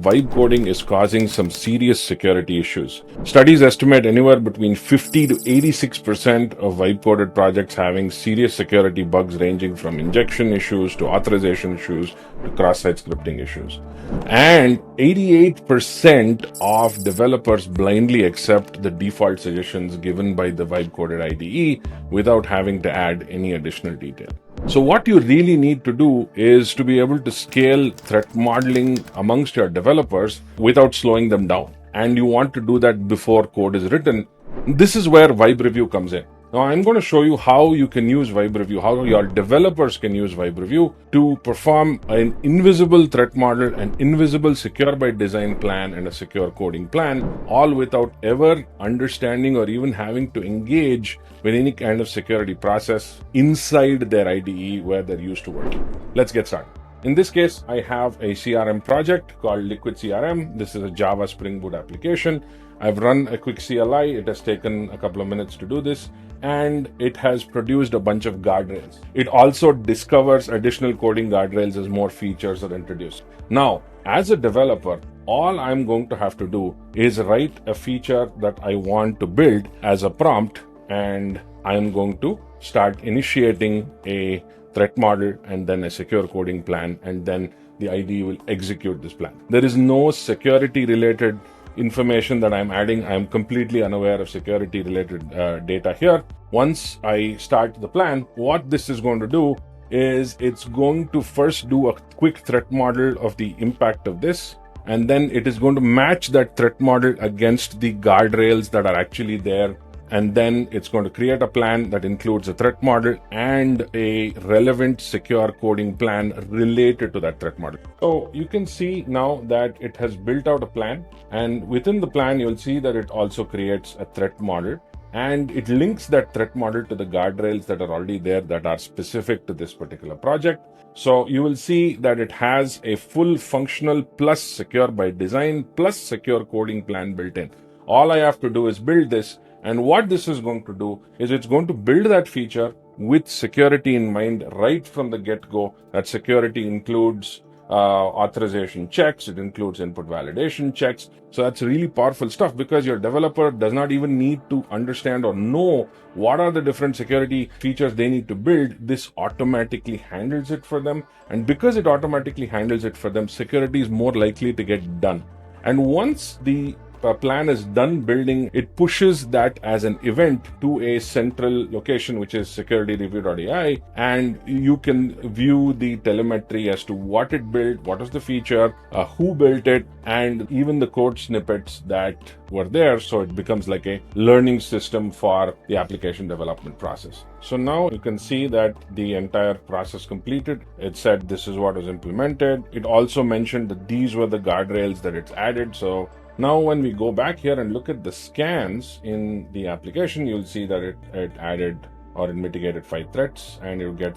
Vibe coding is causing some serious security issues. Studies estimate anywhere between 50 to 86% of vibe coded projects having serious security bugs ranging from injection issues to authorization issues to cross-site scripting issues. And 88% of developers blindly accept the default suggestions given by the vibe coded IDE without having to add any additional detail. So what you really need to do is to be able to scale threat modeling amongst your developers without slowing them down. And you want to do that before code is written. This is where Vibereview comes in. Now I'm going to show you how you can use Vibereview, how your developers can use Vibereview to perform an invisible threat model, an invisible secure by design plan, and a secure coding plan, all without ever understanding or even having to engage with any kind of security process inside their IDE where they're used to working. Let's get started. In this case, I have a CRM project called Liquid CRM. This is a Java Spring Boot application. I've run a quick CLI. It has taken a couple of minutes to do this, and it has produced a bunch of guardrails. It also discovers additional coding guardrails as more features are introduced. Now, as a developer, all I'm going to have to do is write a feature that I want to build as a prompt, and I'm going to start initiating a threat model and then a secure coding plan, and then the IDE will execute this plan. There is no security related information that I'm adding. I'm completely unaware of security related data here. Once I start the plan, what this is going to do is it's going to first do a quick threat model of the impact of this, and then it is going to match that threat model against the guardrails that are actually there. And then it's going to create a plan that includes a threat model and a relevant secure coding plan related to that threat model. So you can see now that it has built out a plan, and within the plan, you'll see that it also creates a threat model, and it links that threat model to the guardrails that are already there that are specific to this particular project. So you will see that it has a full functional plus secure by design plus secure coding plan built in. All I have to do is build this. And what this is going to do is it's going to build that feature with security in mind right from the get-go. That security includes authorization checks, it includes input validation checks. So that's really powerful stuff, because your developer does not even need to understand or know what are the different security features they need to build. This automatically handles it for them. And because it automatically handles it for them, security is more likely to get done. And once the plan is done building, it pushes that as an event to a central location, which is SecurityReview.AI, and you can view the telemetry as to what it built, what was the feature, who built it, and even the code snippets that were there. So it becomes like a learning system for the application development process. So now you can see that the entire process completed. It said this is what was implemented. It also mentioned that these were the guardrails that it's added. So now when we go back here and look at the scans in the application, you'll see that it added or it mitigated 5 threats, and you'll get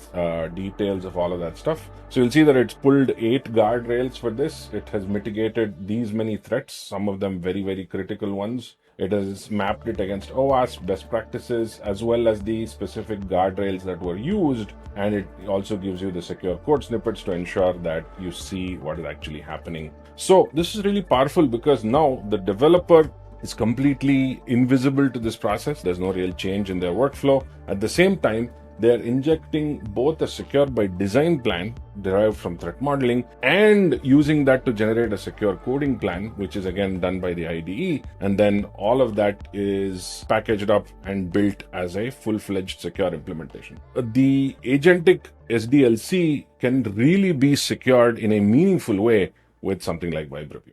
details of all of that stuff. So you'll see that it's pulled 8 guardrails for this. It has mitigated these many threats, some of them very, very critical ones. It has mapped it against OWASP best practices as well as the specific guardrails that were used. And it also gives you the secure code snippets to ensure that you see what is actually happening. So this is really powerful, because now the developer is completely invisible to this process. There's no real change in their workflow. At the same time, they're injecting both a secure by design plan derived from threat modeling and using that to generate a secure coding plan, which is again done by the IDE. And then all of that is packaged up and built as a full-fledged secure implementation. The agentic SDLC can really be secured in a meaningful way with something like Vibereview.